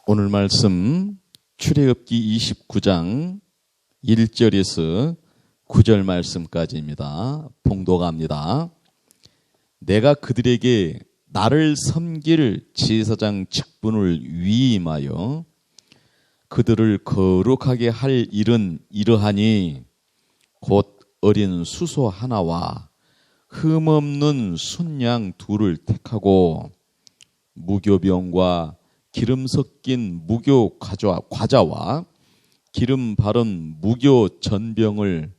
오늘 말씀 출애굽기 29장 1절에서 9절 말씀까지입니다. 봉독합니다. 내가 그들에게 나를 섬길 제사장 직분을 위임하여 그들을 거룩하게 할 일은 이러하니 곧 어린 수소 하나와 흠없는 순양 둘을 택하고 무교병과 기름 섞인 무교 과자와 기름 바른 무교 전병을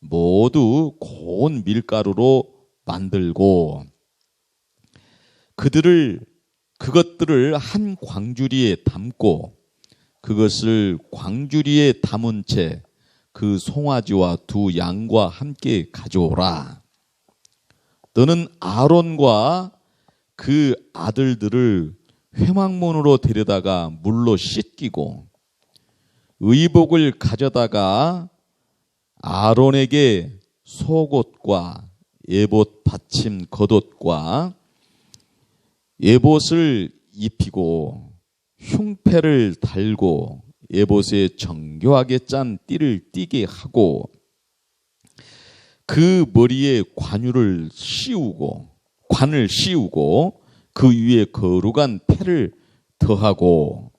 모두 고운 밀가루로 만들고 그것들을 한 광주리에 담고 그것을 광주리에 담은 채 그 송아지와 두 양과 함께 가져오라. 너는 아론과 그 아들들을 회막문으로 데려다가 물로 씻기고 의복을 가져다가 아론에게 속옷과 에봇 받침 겉옷과 에봇을 입히고 흉패를 달고 에봇에 정교하게 짠 띠를 띠게 하고 그 머리에 관을 씌우고 그 위에 거룩한 패를 더하고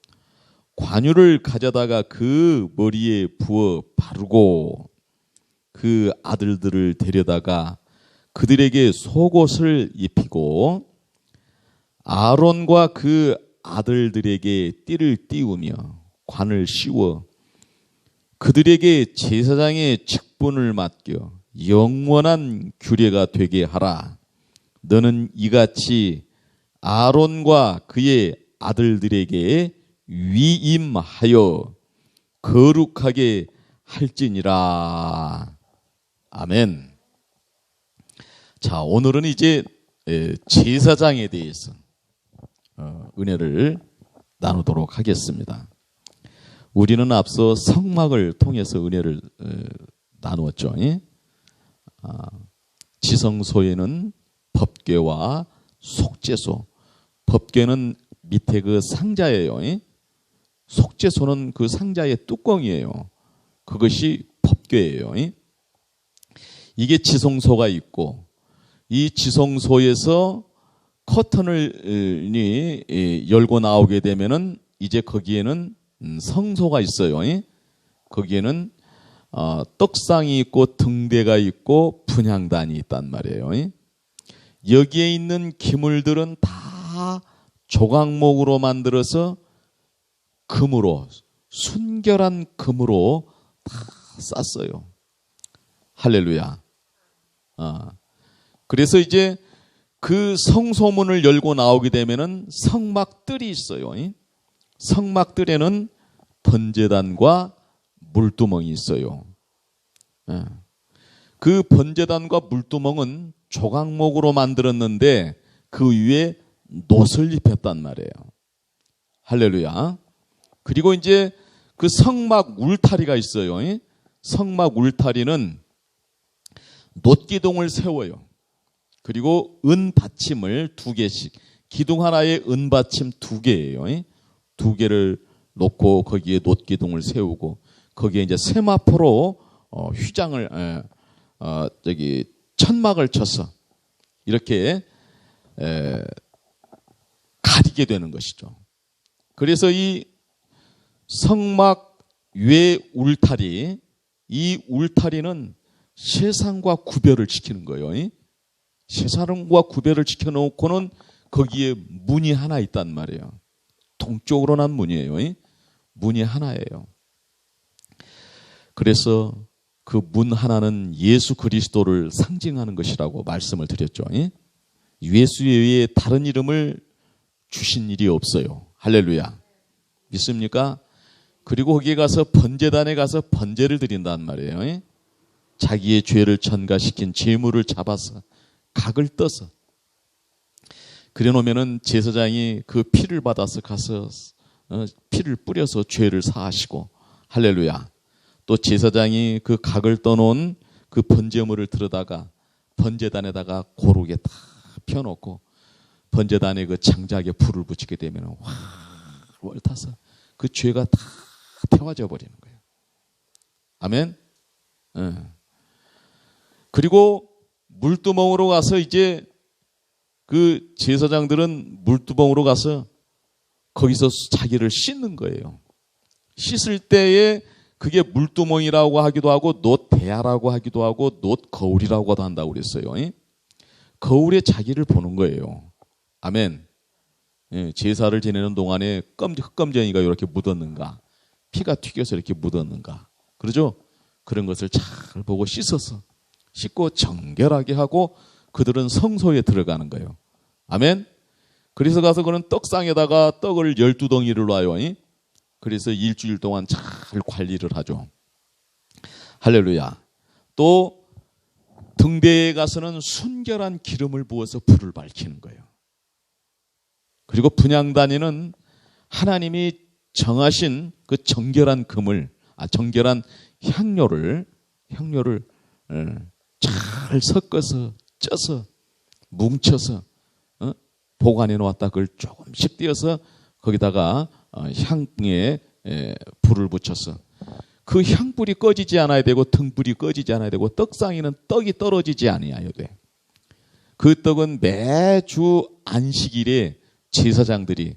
관유를 가져다가 그 머리에 부어 바르고 그 아들들을 데려다가 그들에게 속옷을 입히고 아론과 그 아들들에게 띠를 띄우며 관을 씌워 그들에게 제사장의 직분을 맡겨 영원한 규례가 되게 하라. 너는 이같이 아론과 그의 아들들에게 위임하여 거룩하게 할지니라. 아멘. 자, 오늘은 이제 제사장에 대해서 은혜를 나누도록 하겠습니다. 우리는 앞서 성막을 통해서 은혜를 나누었죠. 지성소에는 법궤와 속죄소, 법궤는 밑에 그 상자예요. 속죄소는 그 상자의 뚜껑이에요. 그것이 법궤예요. 이게 지성소가 있고 이 지성소에서 커튼을 열고 나오게 되면은 이제 거기에는 성소가 있어요. 거기에는 떡상이 있고 등대가 있고 분향단이 있단 말이에요. 여기에 있는 기물들은 다 조각목으로 만들어서 금으로, 순결한 금으로 다 쌌어요. 할렐루야. 그래서 이제 그 성소문을 열고 나오게 되면은 성막들이 있어요. 성막들에는 번제단과 물두멍이 있어요. 그 번제단과 물두멍은 조각목으로 만들었는데 그 위에 놋을 입혔단 말이에요. 할렐루야. 그리고 이제 그 성막 울타리가 있어요. 성막 울타리는 놋기둥을 세워요. 그리고 은받침을 2개씩, 기둥 하나에 은받침 2개예요. 2개를 놓고 거기에 놋기둥을 세우고 거기에 이제 세마포로 휘장을 천막을 쳐서 이렇게 가리게 되는 것이죠. 그래서 이 성막 외 울타리, 이 울타리는 세상과 구별을 시키는 거예요. 세상과 구별을 시켜놓고는 거기에 문이 하나 있단 말이에요. 동쪽으로 난 문이에요. 문이 하나예요. 그래서 그 문 하나는 예수 그리스도를 상징하는 것이라고 말씀을 드렸죠. 예수 외에 다른 이름을 주신 일이 없어요. 할렐루야. 믿습니까? 그리고 거기에 가서 번제단에 가서 번제를 드린단 말이에요. 자기의 죄를 전가시킨 제물을 잡아서 각을 떠서 그래 놓으면은 제사장이 그 피를 받아서 가서 피를 뿌려서 죄를 사하시고, 할렐루야. 또 제사장이 그 각을 떠놓은 그 번제물을 들어다가 번제단에다가 고르게 다 펴놓고 번제단에 그 장작에 불을 붙이게 되면 확 타서 그 죄가 다 태워져 버리는 거예요. 아멘. 그리고 물두멍으로 가서 이제 그 제사장들은 물두멍으로 가서 거기서 자기를 씻는 거예요. 씻을 때에 그게 물두멍이라고 하기도 하고 놋대야라고 하기도 하고 놋거울이라고도 한다고 그랬어요. 거울에 자기를 보는 거예요. 아멘. 제사를 지내는 동안에 흙검쟁이가 이렇게 묻었는가, 피가 튀겨서 이렇게 묻었는가, 그러죠? 그런 것을 잘 보고 씻고 정결하게 하고 그들은 성소에 들어가는 거예요. 아멘. 그래서 가서 그는 떡상에다가 떡을 12덩이를 놔요. 그래서 일주일 동안 잘 관리를 하죠. 할렐루야. 또 등대에 가서는 순결한 기름을 부어서 불을 밝히는 거예요. 그리고 분향단에는 하나님이 정하신 그 정결한 정결한 향료를 잘 섞어서 쪄서 뭉쳐서 보관해 놓았다. 그걸 조금씩 띄어서 거기다가 향에 불을 붙여서 그 향불이 꺼지지 않아야 되고 등불이 꺼지지 않아야 되고 떡상에는 떡이 떨어지지 않아야 돼. 그 떡은 매주 안식일에 제사장들이,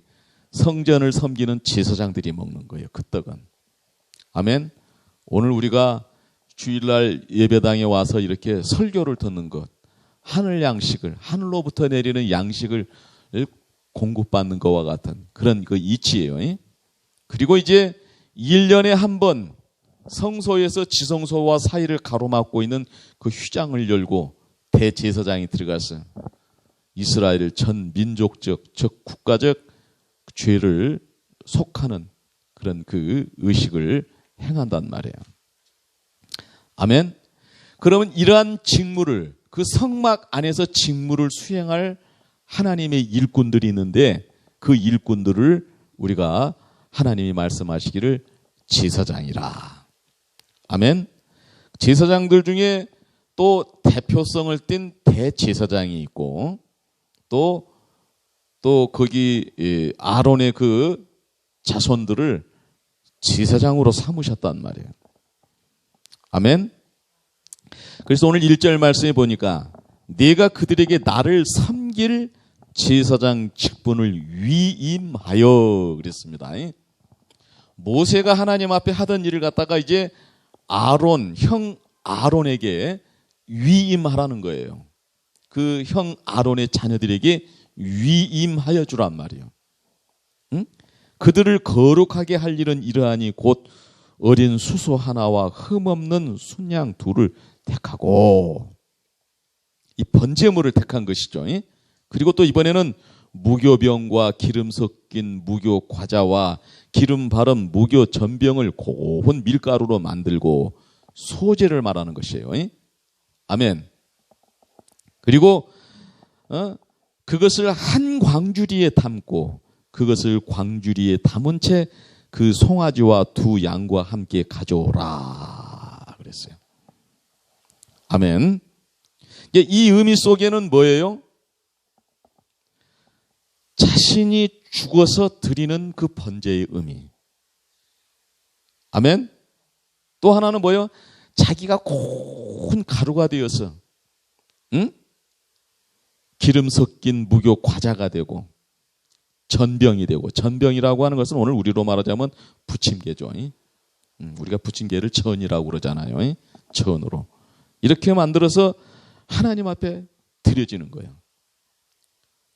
성전을 섬기는 제사장들이 먹는 거예요. 그 떡은. 아멘. 오늘 우리가 주일날 예배당에 와서 이렇게 설교를 듣는 것, 하늘 양식을, 하늘로부터 내리는 양식을 공급받는 것과 같은 그런 그 이치예요. 그리고 이제 1년에 한 번 성소에서 지성소와 사이를 가로막고 있는 그 휘장을 열고 대제사장이 들어가서 이스라엘 전 민족적, 즉 국가적 죄를 속하는 그런 그 의식을 행한단 말이에요. 아멘. 그러면 이러한 직무를, 그 성막 안에서 직무를 수행할 하나님의 일꾼들이 있는데 그 일꾼들을 우리가 하나님이 말씀하시기를 제사장이라. 아멘. 제사장들 중에 또 대표성을 띤 대제사장이 있고 또 거기 아론의 그 자손들을 제사장으로 삼으셨단 말이에요. 아멘. 그래서 오늘 1절 말씀에 보니까 내가 그들에게 나를 섬길 제사장 직분을 위임하여 그랬습니다. 모세가 하나님 앞에 하던 일을 갖다가 이제 형 아론에게 위임하라는 거예요. 그 형 아론의 자녀들에게 위임하여 주란 말이에요. 응? 그들을 거룩하게 할 일은 이러하니 곧 어린 수소 하나와 흠없는 순양 둘을 택하고, 이 번제물을 택한 것이죠. 그리고 또 이번에는 무교병과 기름 섞인 무교 과자와 기름 바른 무교 전병을 고운 밀가루로 만들고 소제를 말하는 것이에요. 아멘. 그리고 그것을 한 광주리에 담고 그것을 광주리에 담은 채 그 송아지와 두 양과 함께 가져오라 그랬어요. 아멘. 이 의미 속에는 뭐예요? 자신이 죽어서 드리는 그 번제의 의미. 아멘. 또 하나는 뭐예요? 자기가 고운 가루가 되어서 기름 섞인 무교 과자가 되고 전병이 되고, 전병이라고 하는 것은 오늘 우리로 말하자면 부침개죠. 우리가 부침개를 전이라고 그러잖아요. 전으로 이렇게 만들어서 하나님 앞에 드려지는 거예요.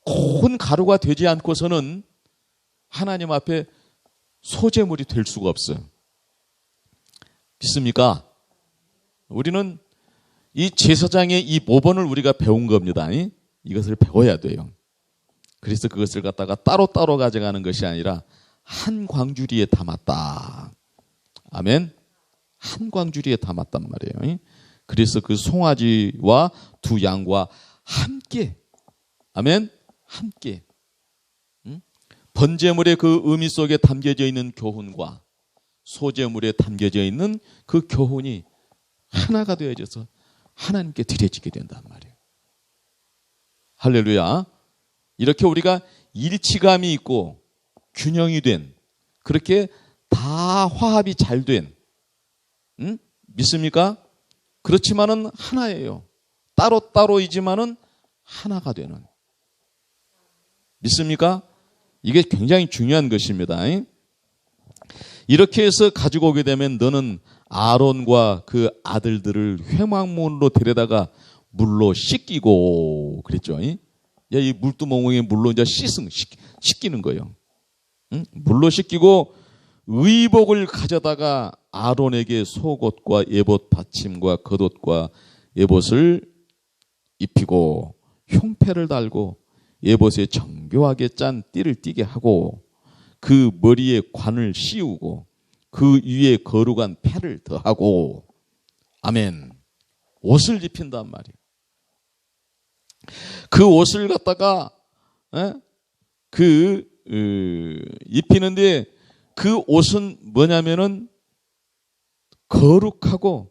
고운 가루가 되지 않고서는 하나님 앞에 소제물이 될 수가 없어요. 믿습니까? 우리는 이 제사장의 이 모본을 우리가 배운 겁니다. 이것을 배워야 돼요. 그래서 그것을 갖다가 따로따로 가져가는 것이 아니라 한 광주리에 담았다. 아멘. 한 광주리에 담았단 말이에요. 그래서 그 송아지와 두 양과 함께, 아멘, 함께 번제물의 그 의미 속에 담겨져 있는 교훈과 소제물에 담겨져 있는 그 교훈이 하나가 되어져서 하나님께 드려지게 된단 말이에요. 할렐루야. 이렇게 우리가 일치감이 있고 균형이 된, 그렇게 다 화합이 잘 된, 믿습니까? 그렇지만은 하나예요. 따로따로이지만은 하나가 되는. 믿습니까? 이게 굉장히 중요한 것입니다. 이렇게 해서 가지고 오게 되면 너는 아론과 그 아들들을 회막문으로 데려다가 물로 씻기고 그랬죠. 이 물두멍에 물로 이제 씻기는 거예요. 물로 씻기고 의복을 가져다가 아론에게 속옷과 에봇 받침과 겉옷과 에봇을 입히고 흉패를 달고 에봇에 정교하게 짠 띠를 띠게 하고 그 머리에 관을 씌우고 그 위에 거룩한 패를 더하고 아멘. 옷을 입힌단 말이에요. 그 옷을 갖다가 입히는데 그 옷은 뭐냐면은 거룩하고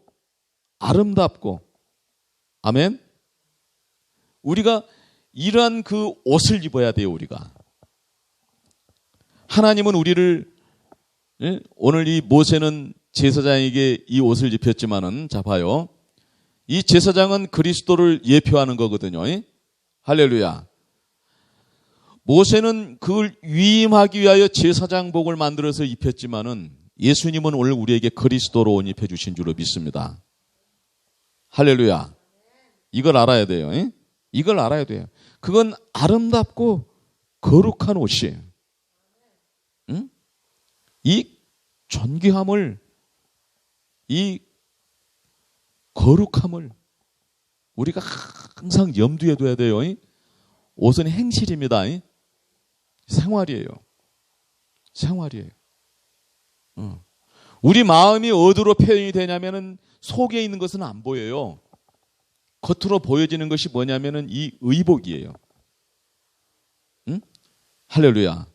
아름답고 아멘. 우리가 이러한 그 옷을 입어야 돼요. 우리가 하나님은 우리를 오늘 이 모세는 제사장에게 이 옷을 입혔지만은 자 봐요. 이 제사장은 그리스도를 예표하는 거거든요. 할렐루야. 모세는 그걸 위임하기 위하여 제사장복을 만들어서 입혔지만은 예수님은 오늘 우리에게 그리스도로 옷 입혀주신 줄로 믿습니다. 할렐루야. 이걸 알아야 돼요. 이걸 알아야 돼요. 그건 아름답고 거룩한 옷이에요. 이 존귀함을, 이 거룩함을 우리가 항상 염두에 둬야 돼요. 옷은 행실입니다. 생활이에요. 생활이에요. 우리 마음이 어디로 표현이 되냐면은 속에 있는 것은 안 보여요. 겉으로 보여지는 것이 뭐냐면은 이 의복이에요. 할렐루야.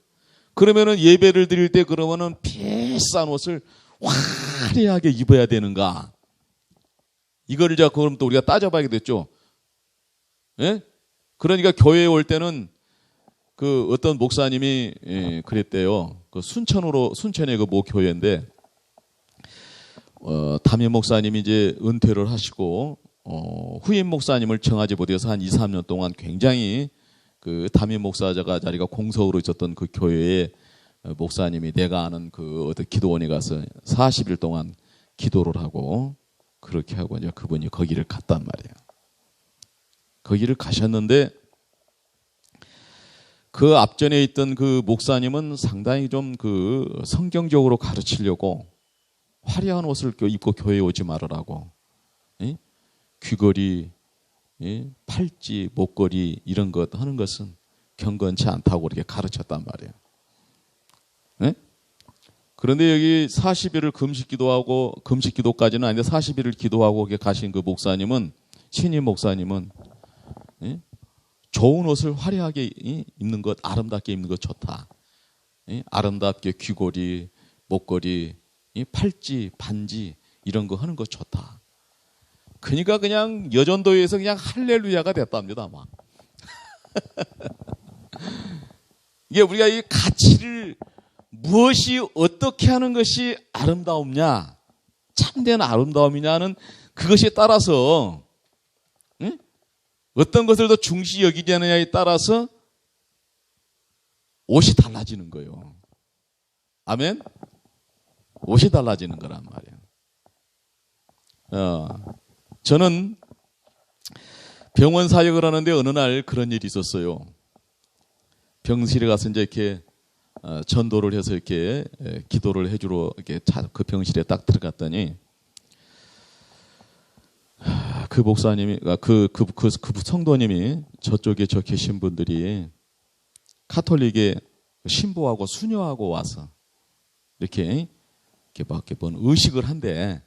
그러면은 예배를 드릴 때 그러면은 비싼 옷을 화려하게 입어야 되는가? 이거를 제가 그럼 또 우리가 따져봐야 됐죠. 예? 그러니까 교회에 올 때는 그 어떤 목사님이 그랬대요. 그 순천의 그 모 교회인데 담임 목사님이 이제 은퇴를 하시고 후임 목사님을 청하지 못해서 한 2, 3년 동안 굉장히 그 담임 목사자가 자리가 공석으로 있었던 그 교회에 목사님이 내가 아는 그 어떤 기도원에 가서 40일 동안 기도를 하고 그렇게 하고 이제 그분이 거기를 갔단 말이에요. 거기를 가셨는데 그 앞전에 있던 그 목사님은 상당히 좀 그 성경적으로 가르치려고 화려한 옷을 입고 교회에 오지 말으라고 귀걸이, 팔찌, 목걸이 이런 것 하는 것은 경건치 않다고 그렇게 가르쳤단 말이에요. 그런데 여기 40일을 금식기도하고 금식기도까지는 아닌데 40일을 기도하고 가신 그 목사님은 신임 목사님은 좋은 옷을 화려하게 입는 것, 아름답게 입는 것 좋다. 아름답게 귀걸이, 목걸이, 팔찌, 반지 이런 거 하는 거 좋다. 그러니까 그냥 여전도에서 그냥 할렐루야가 됐답니다. 막. 이게 우리가 이 가치를 무엇이 어떻게 하는 것이 아름다움냐, 참된 아름다움이냐는 그것에 따라서 어떤 것을 더 중시 여기냐에 따라서 옷이 달라지는 거예요. 아멘? 옷이 달라지는 거란 말이에요. 저는 병원 사역을 하는데 어느 날 그런 일이 있었어요. 병실에 가서 이제 이렇게 전도를 해서 이렇게 기도를 해주러 이렇게 그 병실에 딱 들어갔더니 그 목사님이 그 성도님이 저쪽에 저 계신 분들이 카톨릭에 신부하고 수녀하고 와서 이렇게 막 의식을 한대.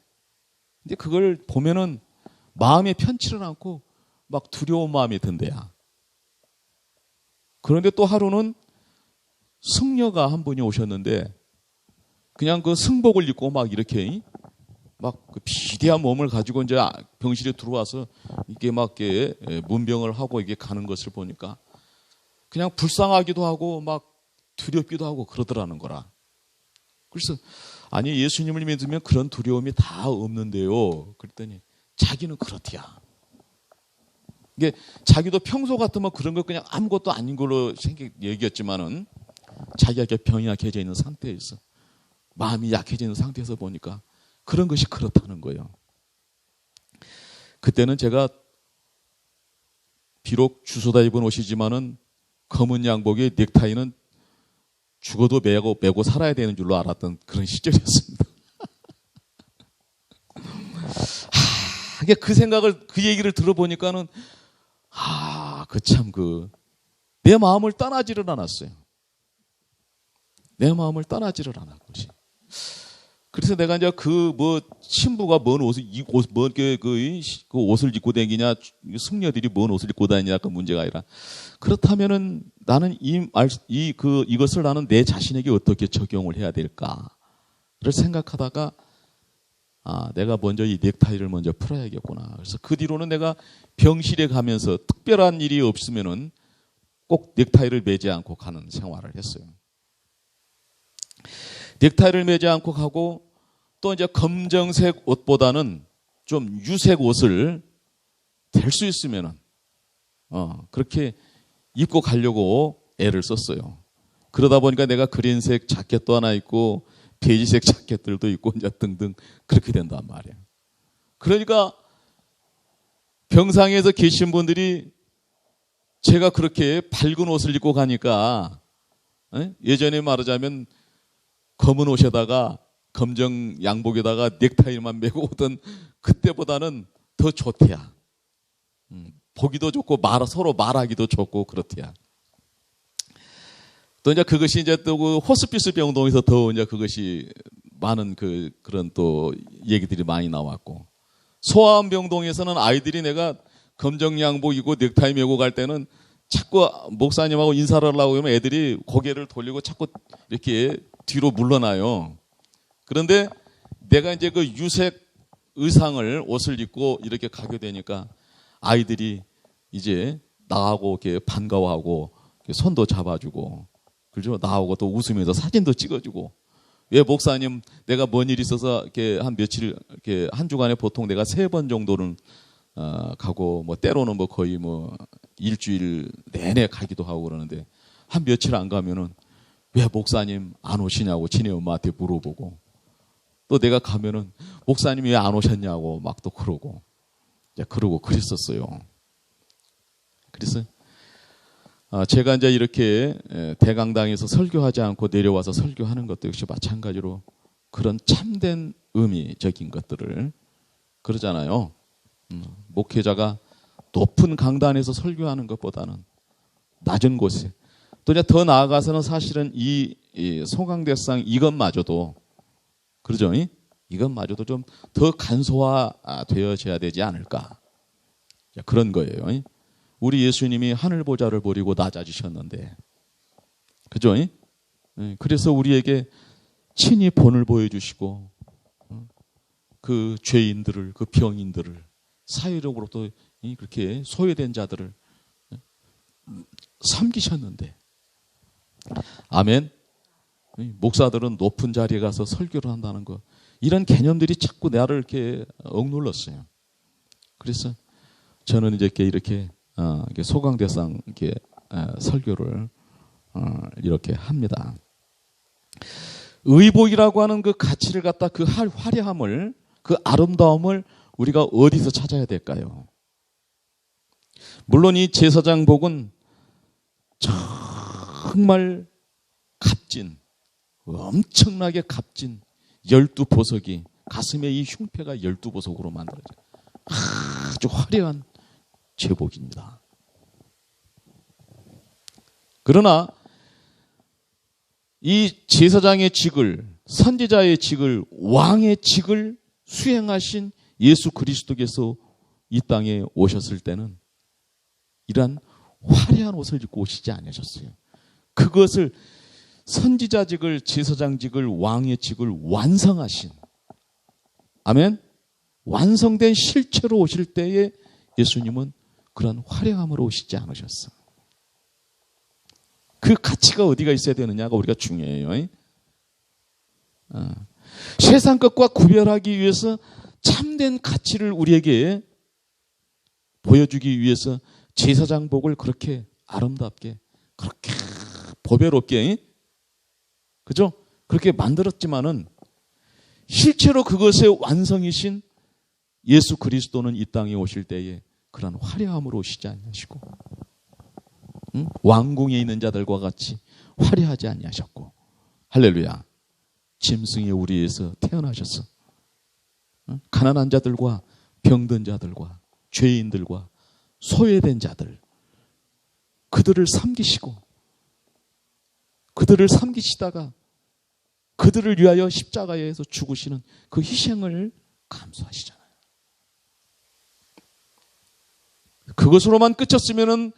근데 그걸 보면은 마음에 편치를 않고 막 두려운 마음이 든대야. 그런데 또 하루는 승려가 한 분이 오셨는데 그냥 그 승복을 입고 막 이렇게 막 그 비대한 몸을 가지고 이제 병실에 들어와서 이게 막 이렇게 문병을 하고 이게 가는 것을 보니까 그냥 불쌍하기도 하고 막 두렵기도 하고 그러더라는 거라. 그래서 아니 예수님을 믿으면 그런 두려움이 다 없는데요. 그랬더니 자기는 그렇대야. 이게 자기도 평소 같으면 그런 거 그냥 아무것도 아닌 걸로 얘기했지만은 자기가 병이 약해져 있는 상태에서 마음이 약해져 있는 상태에서 보니까 그런 것이 그렇다는 거예요. 그때는 제가 비록 주소다 입은 옷이지만은 검은 양복에 넥타이는 죽어도 매고 살아야 되는 줄로 알았던 그런 시절이었습니다. 이게 그 생각을, 그 얘기를 들어보니까는, 내 마음을 떠나지를 않았어요. 내 마음을 떠나지를 않았지. 그래서 내가 이제 신부가 뭔 옷을, 그 옷을 입고 다니냐, 승려들이 뭔 옷을 입고 다니냐, 그 문제가 아니라, 그렇다면은 나는 이것을 나는 내 자신에게 어떻게 적용을 해야 될까를 생각하다가, 내가 먼저 이 넥타이를 먼저 풀어야겠구나. 그래서 그 뒤로는 내가 병실에 가면서 특별한 일이 없으면은 꼭 넥타이를 매지 않고 가는 생활을 했어요. 넥타이를 매지 않고 가고 또 이제 검정색 옷보다는 좀 유색 옷을 될 수 있으면은 그렇게 입고 가려고 애를 썼어요. 그러다 보니까 내가 그린색 자켓도 하나 입고 베이지색 자켓들도 입고 이제 등등 그렇게 된단 말이에요. 그러니까 병상에서 계신 분들이 제가 그렇게 밝은 옷을 입고 가니까 예전에 말하자면 검은 옷에다가 검정 양복에다가 넥타이만 메고 오던 그때보다는 더 좋대야. 보기도 좋고 서로 말하기도 좋고 그렇대야. 또 이제 그것이 이제 또 그 호스피스 병동에서 더 이제 그것이 많은 그런 또 얘기들이 많이 나왔고, 소아암 병동에서는 아이들이 내가 검정 양복이고 넥타이 메고 갈 때는 자꾸 목사님하고 인사를 하려고 하면 애들이 고개를 돌리고 자꾸 이렇게 뒤로 물러나요. 그런데 내가 이제 그 유색 옷을 입고 이렇게 가게 되니까 아이들이 이제 나하고 이렇게 반가워하고 손도 잡아주고, 그죠? 나하고 또 웃으면서 사진도 찍어주고. 왜 목사님, 내가 뭔 일이 있어서 이렇게 한 며칠, 이렇게 한 주간에 보통 내가 3번 정도는 가고, 때로는 거의 일주일 내내 가기도 하고 그러는데, 한 며칠 안 가면은 왜 목사님 안 오시냐고 지네 엄마한테 물어보고, 또 내가 가면은 목사님이 왜 안 오셨냐고 막 또 그러고, 그러고 그랬었어요. 그래서 제가 이제 이렇게 대강당에서 설교하지 않고 내려와서 설교하는 것도 역시 마찬가지로 그런 참된 의미적인 것들을 그러잖아요. 목회자가 높은 강단에서 설교하는 것보다는 낮은 곳에, 또 이제 더 나아가서는 사실은 이 소강대상 이것마저도, 그러죠? 이것마저도 좀 더 간소화되어져야 되지 않을까. 그런 거예요. 우리 예수님이 하늘 보좌를 버리고 낮아지셨는데, 그죠? 그래서 우리에게 친히 본을 보여주시고, 그 죄인들을, 그 병인들을, 사회적으로도 그렇게 소외된 자들을 섬기셨는데, 아멘. 목사들은 높은 자리에 가서 설교를 한다는 거, 이런 개념들이 자꾸 나를 이렇게 억눌렀어요. 그래서 저는 이제 이렇게 소강대상 설교를 이렇게 합니다. 의복이라고 하는 그 가치를 갖다, 그 화려함을, 그 아름다움을 우리가 어디서 찾아야 될까요? 물론 이 제사장복은 정말 값진, 엄청나게 값진 12보석이, 가슴에 이 흉패가 12보석으로 만들어져요. 아주 화려한 제복입니다. 그러나 이 제사장의 직을, 선지자의 직을, 왕의 직을 수행하신 예수 그리스도께서 이 땅에 오셨을 때는 이러한 화려한 옷을 입고 오시지 않으셨어요. 그것을, 선지자직을, 제사장직을, 왕의 직을 완성하신, 아멘, 완성된 실체로 오실 때에 예수님은 그런 화려함으로 오시지 않으셨어. 그 가치가 어디가 있어야 되느냐가 우리가 중요해요. 세상 것과 구별하기 위해서 참된 가치를 우리에게 보여주기 위해서 제사장복을 그렇게 아름답게, 그렇게 보배롭게, 그죠? 그렇게 만들었지만은 실제로 그것의 완성이신 예수 그리스도는 이 땅에 오실 때에 그런 화려함으로 오시지 아니하시고, 왕궁에 있는 자들과 같이 화려하지 아니하셨고, 할렐루야, 짐승의 우리에서 태어나셔서 가난한 자들과 병든 자들과 죄인들과 소외된 자들, 그들을 섬기시고, 그들을 섬기시다가 그들을 위하여 십자가에서 죽으시는 그 희생을 감수하시잖아요. 그것으로만 끝쳤으면은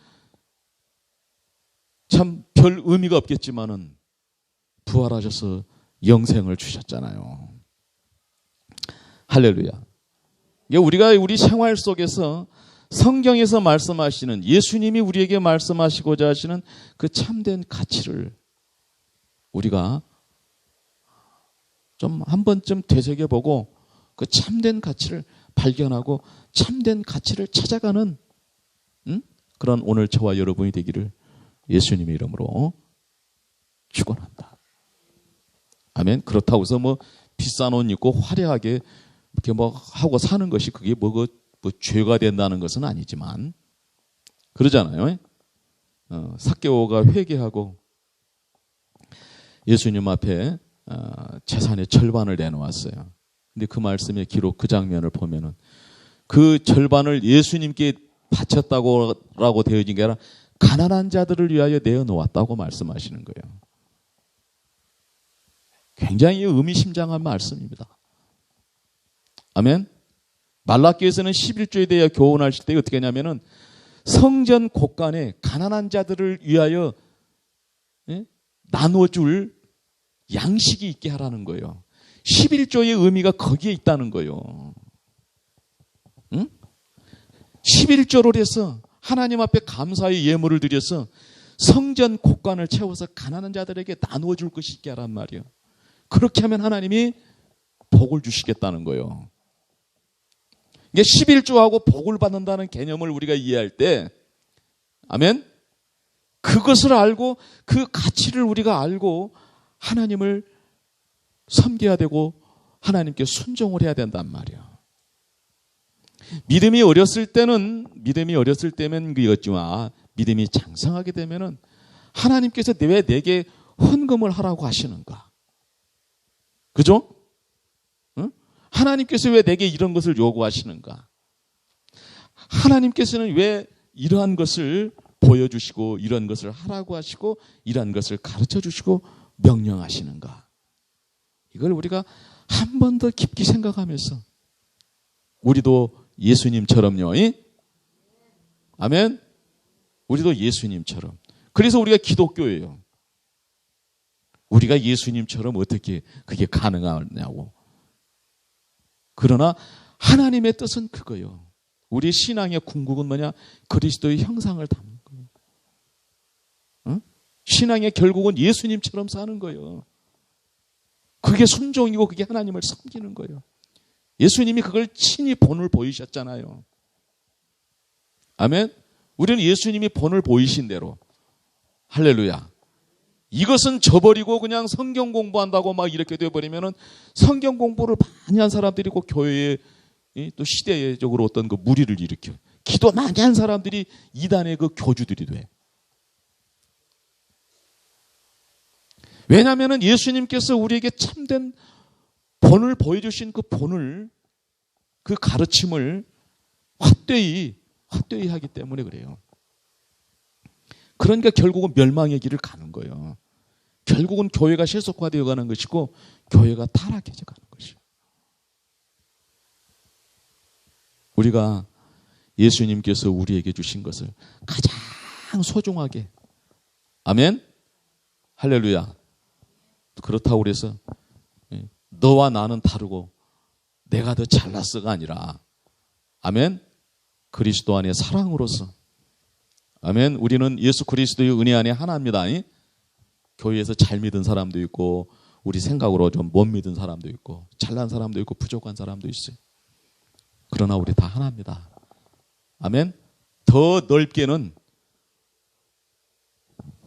참 별 의미가 없겠지만은 부활하셔서 영생을 주셨잖아요. 할렐루야. 우리가 우리 생활 속에서 성경에서 말씀하시는, 예수님이 우리에게 말씀하시고자 하시는 그 참된 가치를 우리가 좀 한 번쯤 되새겨보고 그 참된 가치를 발견하고 참된 가치를 찾아가는 그런 오늘 저와 여러분이 되기를 예수님의 이름으로 축원한다. 아멘. 그렇다고 해서 뭐 비싼 옷 입고 화려하게 이렇게 뭐 하고 사는 것이 그게 뭐 죄가 된다는 것은 아니지만, 그러잖아요. 삭개오가 회개하고 예수님 앞에 재산의 절반을 내놓았어요. 근데 그 말씀의 기록, 그 장면을 보면은 그 절반을 예수님께 바쳤다고 되어진 게 아니라 가난한 자들을 위하여 내어놓았다고 말씀하시는 거예요. 굉장히 의미심장한 말씀입니다. 아멘. 말라기에서는 11조에 대해 교훈하실 때 어떻게 하냐면은 성전 곳간에 가난한 자들을 위하여 나눠줄 양식이 있게 하라는 거예요. 11조의 의미가 거기에 있다는 거예요. 11조를 해서 하나님 앞에 감사의 예물을 드려서 성전 곳간을 채워서 가난한 자들에게 나누어 줄 것이 있게 하란 말이에요. 그렇게 하면 하나님이 복을 주시겠다는 거예요. 이게 11조하고 복을 받는다는 개념을 우리가 이해할 때, 아멘? 그것을 알고 그 가치를 우리가 알고 하나님을 섬겨야 되고 하나님께 순종을 해야 된단 말이에요. 믿음이 어렸을 때면 그였지만 믿음이 장성하게 되면은 하나님께서 왜 내게 헌금을 하라고 하시는가? 그죠? 응? 하나님께서 왜 내게 이런 것을 요구하시는가? 하나님께서는 왜 이러한 것을 보여주시고 이런 것을 하라고 하시고 이러한 것을 가르쳐 주시고 명령하시는가? 이걸 우리가 한 번 더 깊게 생각하면서 우리도 예수님처럼요. 아멘. 우리도 예수님처럼. 그래서 우리가 기독교예요. 우리가 예수님처럼 어떻게 그게 가능하냐고. 그러나 하나님의 뜻은 그거예요. 우리 신앙의 궁극은 뭐냐? 그리스도의 형상을 담는 거예요. 응? 신앙의 결국은 예수님처럼 사는 거예요. 그게 순종이고 그게 하나님을 섬기는 거예요. 예수님이 그걸 친히 본을 보이셨잖아요. 아멘. 우리는 예수님이 본을 보이신 대로, 할렐루야, 이것은 저버리고 그냥 성경 공부한다고 막 이렇게 되어버리면은 성경 공부를 많이 한 사람들이고 교회에 또 시대적으로 어떤 그 무리를 일으켜 기도 많이 한 사람들이 이단의 그 교주들이 돼. 왜냐하면 예수님께서 우리에게 참된 본을 보여주신 그 본을, 그 가르침을 헛되이 하기 때문에 그래요. 그러니까 결국은 멸망의 길을 가는 거예요. 결국은 교회가 세속화되어 가는 것이고 교회가 타락해져 가는 것이에요. 우리가 예수님께서 우리에게 주신 것을 가장 소중하게, 아멘, 할렐루야, 그렇다고 그래서 너와 나는 다르고 내가 더 잘났어가 아니라, 아멘, 그리스도 안에 사랑으로서, 아멘, 우리는 예수 그리스도의 은혜 안에 하나입니다. 교회에서 잘 믿은 사람도 있고 우리 생각으로 좀 못 믿은 사람도 있고 잘난 사람도 있고 부족한 사람도 있어요. 그러나 우리 다 하나입니다. 아멘. 더 넓게는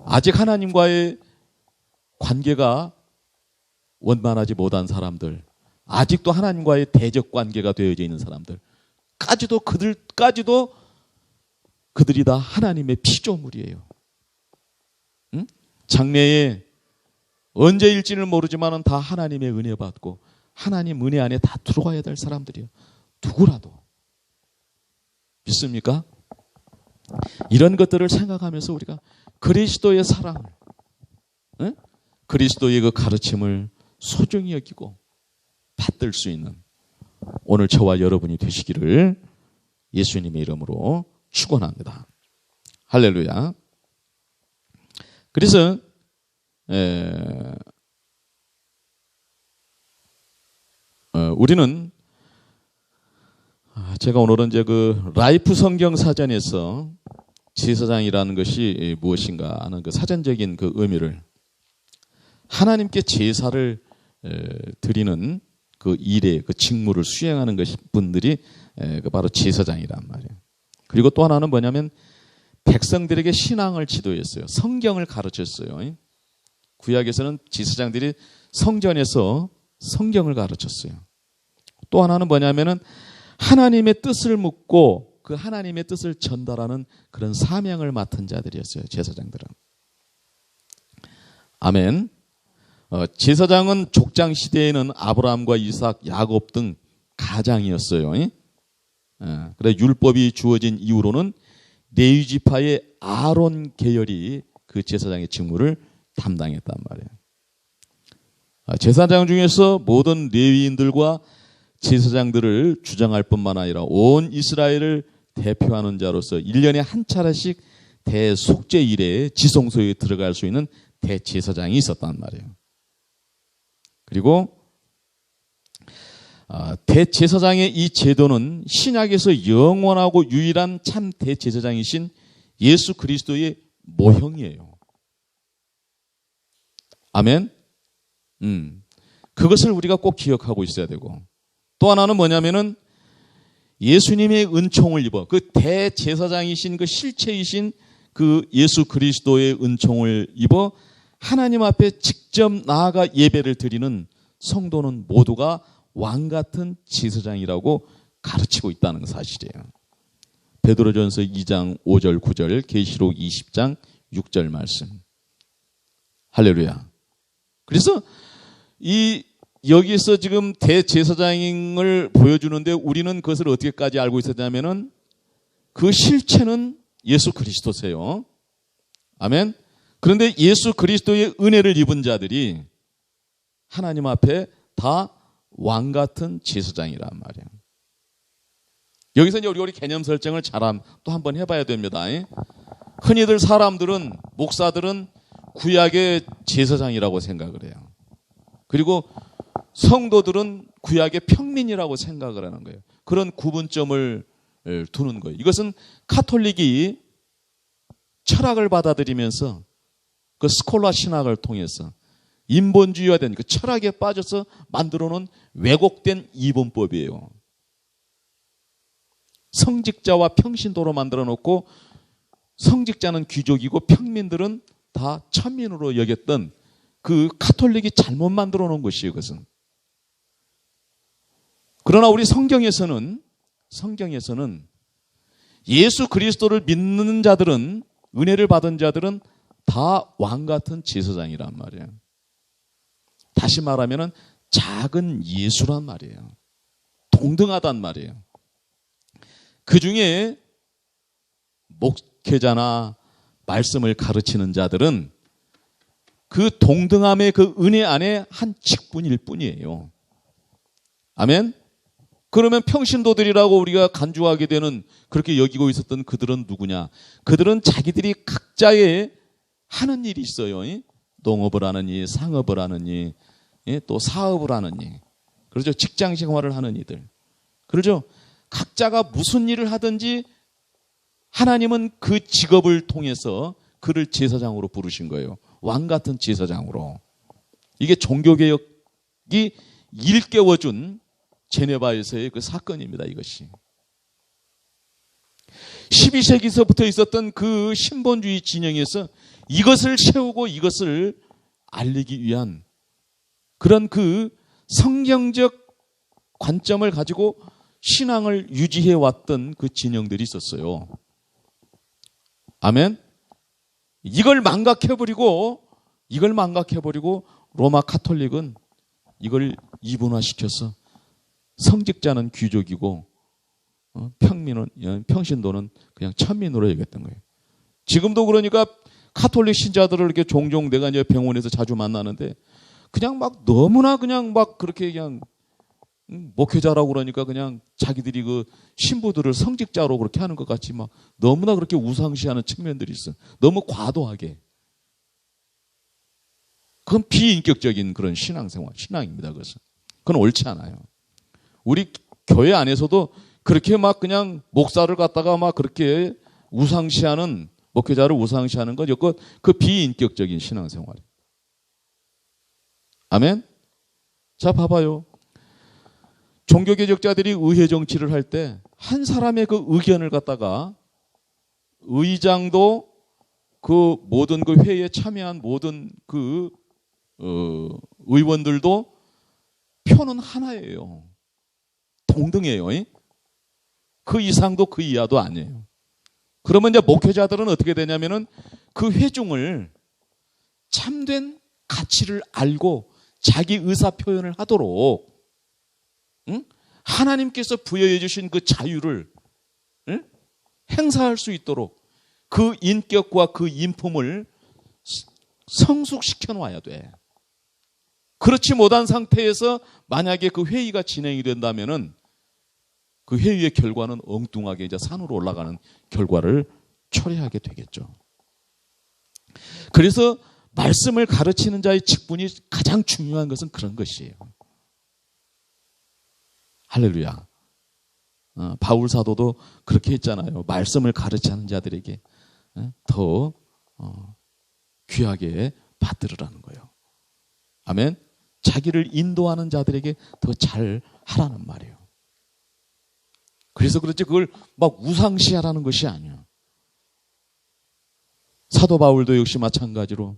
아직 하나님과의 관계가 원만하지 못한 사람들, 아직도 하나님과의 대적 관계가 되어져 있는 사람들까지도 그들이 다 하나님의 피조물이에요. 응? 장래에 언제일지는 모르지만 다 하나님의 은혜 받고 하나님 은혜 안에 다 들어가야 될 사람들이에요. 누구라도. 믿습니까? 이런 것들을 생각하면서 우리가 그리스도의 사랑을, 응? 그리스도의 그 가르침을 소중히 여기고 받들 수 있는 오늘 저와 여러분이 되시기를 예수님의 이름으로 축원합니다. 할렐루야. 그래서 우리는 제가 오늘은 이제 그 라이프 성경 사전에서 제사장이라는 것이 무엇인가 하는 그 사전적인 그 의미를 하나님께 제사를 드리는 그 일에 그 직무를 수행하는 것이 분들이 바로 제사장이란 말이에요. 그리고 또 하나는 뭐냐면 백성들에게 신앙을 지도했어요. 성경을 가르쳤어요. 구약에서는 제사장들이 성전에서 성경을 가르쳤어요. 또 하나는 뭐냐면은 하나님의 뜻을 묻고 그 하나님의 뜻을 전달하는 그런 사명을 맡은 자들이었어요. 제사장들은. 아멘. 제사장은 족장 시대에는 아브라함과 이삭, 야곱 등 가장이었어요. 그래 율법이 주어진 이후로는 레위 지파의 아론 계열이 그 제사장의 직무를 담당했단 말이에요. 제사장 중에서 모든 레위인들과 제사장들을 주장할 뿐만 아니라 온 이스라엘을 대표하는 자로서 1년에 한 차례씩 대속죄 일에 지성소에 들어갈 수 있는 대제사장이 있었단 말이에요. 그리고 대제사장의 이 제도는 신약에서 영원하고 유일한 참 대제사장이신 예수 그리스도의 모형이에요. 아멘. 그것을 우리가 꼭 기억하고 있어야 되고 또 하나는 뭐냐면은 예수님의 은총을 입어 그 대제사장이신 그 실체이신 그 예수 그리스도의 은총을 입어 하나님 앞에 직접 나아가 예배를 드리는 성도는 모두가 왕 같은 제사장이라고 가르치고 있다는 사실이에요. 베드로전서 2장 5절 9절 계시록 20장 6절 말씀. 할렐루야. 그래서 여기서 지금 대제사장을 보여주는데 우리는 그것을 어떻게까지 알고 있었냐면은 그 실체는 예수 그리스도세요. 아멘. 그런데 예수 그리스도의 은혜를 입은 자들이 하나님 앞에 다 왕 같은 제사장이란 말이에요. 여기서 이제 우리 개념 설정을 또 한번 해봐야 됩니다. 흔히들 사람들은 목사들은 구약의 제사장이라고 생각을 해요. 그리고 성도들은 구약의 평민이라고 생각을 하는 거예요. 그런 구분점을 두는 거예요. 이것은 카톨릭이 철학을 받아들이면서 그 스콜라 신학을 통해서 인본주의화된 그 철학에 빠져서 만들어놓은 왜곡된 이분법이에요. 성직자와 평신도로 만들어놓고 성직자는 귀족이고 평민들은 다 천민으로 여겼던 그 카톨릭이 잘못 만들어놓은 것이에요. 그것은. 그러나 우리 성경에서는 예수 그리스도를 믿는 자들은 은혜를 받은 자들은 다 왕 같은 제사장이란 말이에요. 다시 말하면은 작은 예수란 말이에요. 동등하단 말이에요. 그 중에 목회자나 말씀을 가르치는 자들은 그 동등함의 그 은혜 안에 한 직분일 뿐이에요. 아멘? 그러면 평신도들이라고 우리가 간주하게 되는 그렇게 여기고 있었던 그들은 누구냐? 그들은 자기들이 각자의 하는 일이 있어요. 농업을 하느니 상업을 하느니 또 사업을 하느니 그렇죠. 직장 생활을 하는 이들 그렇죠. 각자가 무슨 일을 하든지 하나님은 그 직업을 통해서 그를 제사장으로 부르신 거예요. 왕 같은 제사장으로. 이게 종교개혁이 일깨워준 제네바에서의 그 사건입니다. 이것이 12세기서부터 있었던 그 신본주의 진영에서 이것을 세우고 이것을 알리기 위한 그런 그 성경적 관점을 가지고 신앙을 유지해 왔던 그 진영들이 있었어요. 아멘. 이걸 망각해버리고 로마 카톨릭은 이걸 이분화시켜서 성직자는 귀족이고 평신도는 그냥 천민으로 여겼던 거예요. 지금도 그러니까 카톨릭 신자들을 이렇게 종종 내가 이제 병원에서 자주 만나는데 그냥 막 너무나 그냥 막 그렇게 그냥 목회자라고 그러니까 그냥 자기들이 그 신부들을 성직자로 그렇게 하는 것 같이 막 너무나 그렇게 우상시하는 측면들이 있어. 너무 과도하게. 그건 비인격적인 그런 신앙입니다. 그것은. 그건 옳지 않아요. 우리 교회 안에서도 그렇게 막 그냥 목사를 갖다가 막 그렇게 우상시하는 목회자를 우상시하는 건 그 비인격적인 신앙생활이에요. 아멘? 자, 봐봐요. 종교개혁자들이 의회 정치를 할 때 한 사람의 그 의견을 갖다가 의장도 그 모든 그 회의에 참여한 모든 그 의원들도 표는 하나예요. 동등해요. 그 이상도 그 이하도 아니에요. 그러면 이제 목회자들은 어떻게 되냐면은 그 회중을 참된 가치를 알고 자기 의사 표현을 하도록 하나님께서 부여해 주신 그 자유를 행사할 수 있도록 그 인격과 그 인품을 성숙시켜 놔야 돼. 그렇지 못한 상태에서 만약에 그 회의가 진행이 된다면은 그 회의의 결과는 엉뚱하게 이제 산으로 올라가는 결과를 초래하게 되겠죠. 그래서 말씀을 가르치는 자의 직분이 가장 중요한 것은 그런 것이에요. 할렐루야. 바울 사도도 그렇게 했잖아요. 말씀을 가르치는 자들에게 더 귀하게 받들으라는 거예요. 아멘. 자기를 인도하는 자들에게 더 잘 하라는 말이에요. 그래서 그렇지 그걸 막 우상시하라는 것이 아니야. 사도 바울도 역시 마찬가지로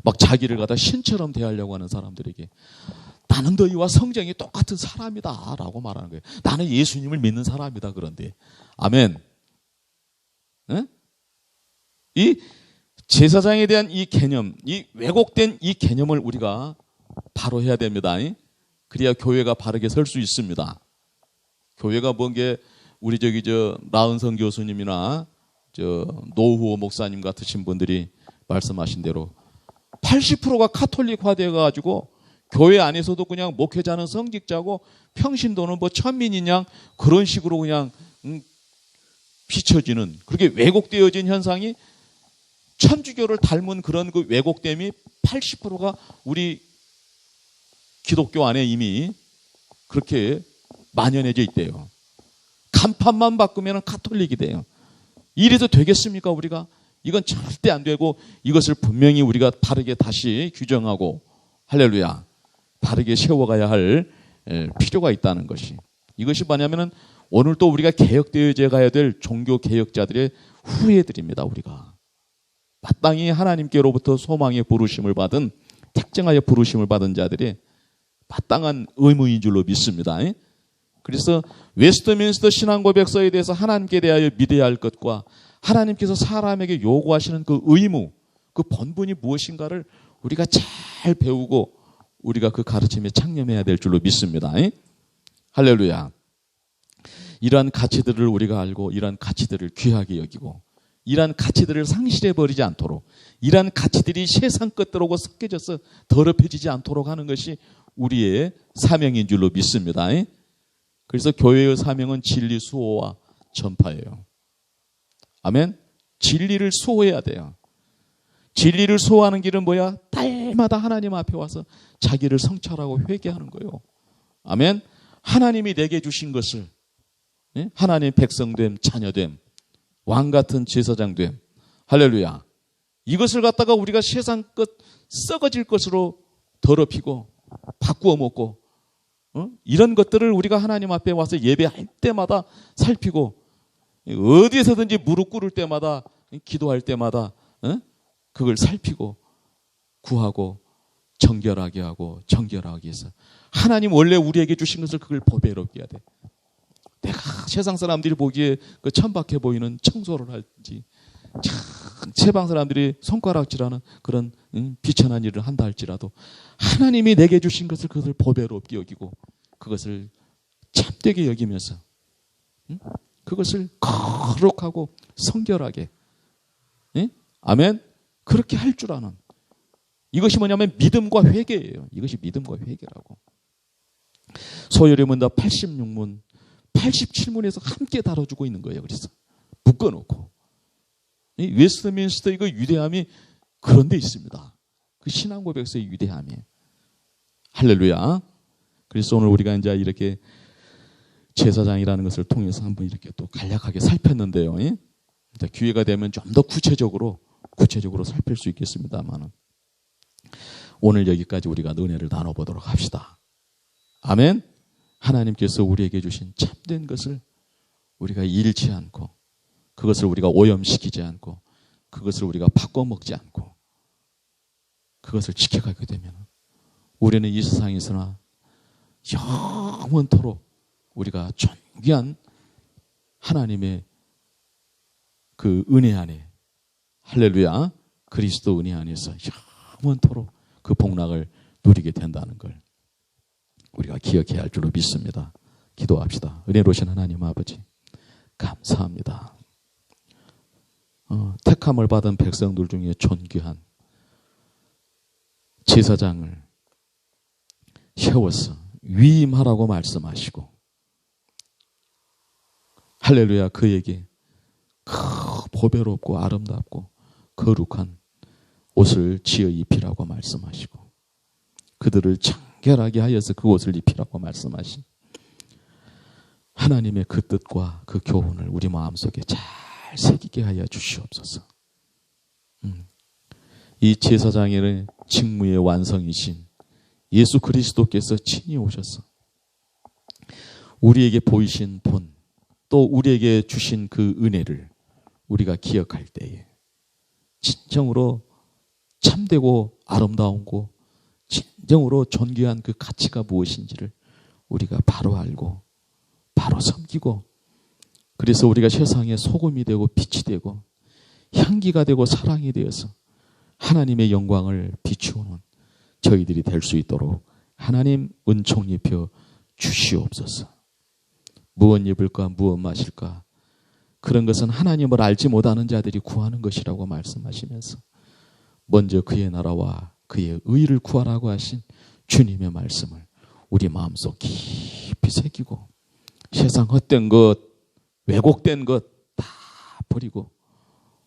막 자기를 갖다 신처럼 대하려고 하는 사람들에게 나는 너희와 성정이 똑같은 사람이다 라고 말하는 거예요. 나는 예수님을 믿는 사람이다. 그런데 아멘. 네? 이 제사장에 대한 이 개념, 이 왜곡된 이 개념을 우리가 바로 해야 됩니다. 그래야 교회가 바르게 설 수 있습니다. 교회가 뭔 게 우리 나은성 교수님이나 노후호 목사님 같으신 분들이 말씀하신 대로 80%가 카톨릭화되어 가지고 교회 안에서도 그냥 목회자는 성직자고 평신도는 뭐 천민이냐 그런 식으로 그냥 비춰지는 그렇게 왜곡되어진 현상이 천주교를 닮은 그런 그 왜곡됨이 80%가 우리 기독교 안에 이미 그렇게 만연해져 있대요. 간판만 바꾸면 카톨릭이 돼요. 이래도 되겠습니까 우리가? 이건 절대 안 되고 이것을 분명히 우리가 바르게 다시 규정하고 할렐루야 바르게 세워가야 할 필요가 있다는 것이. 이것이 뭐냐면은 오늘 또 우리가 개혁되어져 가야 될 종교개혁자들의 후예들입니다. 우리가 마땅히 하나님께로부터 소망의 부르심을 받은 택정하여 부르심을 받은 자들이 마땅한 의무인 줄로 믿습니다. 그래서 웨스트민스터 신앙고백서에 대해서 하나님께 대하여 믿어야 할 것과 하나님께서 사람에게 요구하시는 그 의무, 그 본분이 무엇인가를 우리가 잘 배우고 우리가 그 가르침에 창념해야 될 줄로 믿습니다. 할렐루야. 이러한 가치들을 우리가 알고 이러한 가치들을 귀하게 여기고 이러한 가치들을 상실해버리지 않도록 이러한 가치들이 세상 것들하고 섞여져서 더럽혀지지 않도록 하는 것이 우리의 사명인 줄로 믿습니다. 그래서 교회의 사명은 진리 수호와 전파예요. 아멘. 진리를 수호해야 돼요. 진리를 수호하는 길은 뭐야? 달마다 하나님 앞에 와서 자기를 성찰하고 회개하는 거예요. 아멘. 하나님이 내게 주신 것을 하나님 백성됨, 자녀됨, 왕같은 제사장됨. 할렐루야. 이것을 갖다가 우리가 세상 것 썩어질 것으로 더럽히고 바꾸어 먹고 이런 것들을 우리가 하나님 앞에 와서 예배할 때마다 살피고 어디에서든지 무릎 꿇을 때마다 기도할 때마다 그걸 살피고 구하고 정결하게 하고 정결하게 해서 하나님 원래 우리에게 주신 것을 그걸 보배롭게 해야 돼. 내가 세상 사람들이 보기에 그 천박해 보이는 청소를 할지 세상 사람들이 손가락질하는 그런 비천한 일을 한다 할지라도 하나님이 내게 주신 것을 그것을 보배롭게 여기고 그것을 참되게 여기면서 그것을 거룩하고 성결하게 아멘 그렇게 할 줄 아는 이것이 뭐냐면 믿음과 회개예요. 이것이 믿음과 회개라고. 소요리문다 86문 87문에서 함께 다뤄주고 있는 거예요. 그래서 묶어놓고 이 웨스트민스터 이거 위대함이 그런 데 있습니다. 그 신앙 고백서의 위대함이. 할렐루야. 그래서 오늘 우리가 이제 이렇게 제사장이라는 것을 통해서 한번 이렇게 또 간략하게 살폈는데요. 이제 기회가 되면 좀 더 구체적으로 살필 수 있겠습니다만은 오늘 여기까지 우리가 은혜를 나눠보도록 합시다. 아멘. 하나님께서 우리에게 주신 참된 것을 우리가 잃지 않고 그것을 우리가 오염시키지 않고 그것을 우리가 바꿔먹지 않고 그것을 지켜가게 되면 우리는 이 세상에서나 영원토록 우리가 존귀한 하나님의 그 은혜 안에 할렐루야 그리스도 은혜 안에서 영원토록 그 복락을 누리게 된다는 걸 우리가 기억해야 할 줄로 믿습니다. 기도합시다. 은혜로우신 하나님 아버지 감사합니다. 택함을 받은 백성들 중에 존귀한 제사장을 세워서 위임하라고 말씀하시고 할렐루야 그에게 보배롭고 아름답고 거룩한 옷을 지어 입히라고 말씀하시고 그들을 청결하게 하여서 그 옷을 입히라고 말씀하신 하나님의 그 뜻과 그 교훈을 우리 마음속에 잘 새기게 하여 주시옵소서. 이 제사장의 직무의 완성이신 예수 그리스도께서 친히 오셔서 우리에게 보이신 본 또 우리에게 주신 그 은혜를 우리가 기억할 때에 진정으로 참되고 아름다운고 진정으로 존귀한 그 가치가 무엇인지를 우리가 바로 알고 바로 섬기고 그래서 우리가 세상에 소금이 되고 빛이 되고 향기가 되고 사랑이 되어서 하나님의 영광을 비추는 저희들이 될 수 있도록 하나님 은총 입혀 주시옵소서. 무엇 입을까 무엇 마실까 그런 것은 하나님을 알지 못하는 자들이 구하는 것이라고 말씀하시면서 먼저 그의 나라와 그의 의를 구하라고 하신 주님의 말씀을 우리 마음속 깊이 새기고 세상 헛된 것 왜곡된 것 다 버리고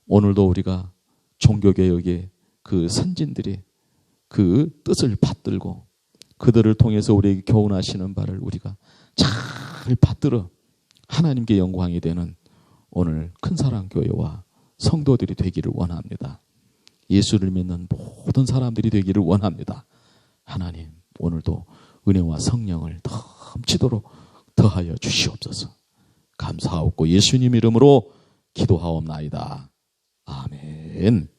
오늘도 우리가 종교개혁의 그 선진들의 그 뜻을 받들고 그들을 통해서 우리에게 교훈하시는 바를 우리가 잘 받들어 하나님께 영광이 되는 오늘 큰사랑교회와 성도들이 되기를 원합니다. 예수를 믿는 모든 사람들이 되기를 원합니다. 하나님 오늘도 은혜와 성령을 넘치도록 더하여 주시옵소서. 감사하옵고 예수님 이름으로 기도하옵나이다. 아멘.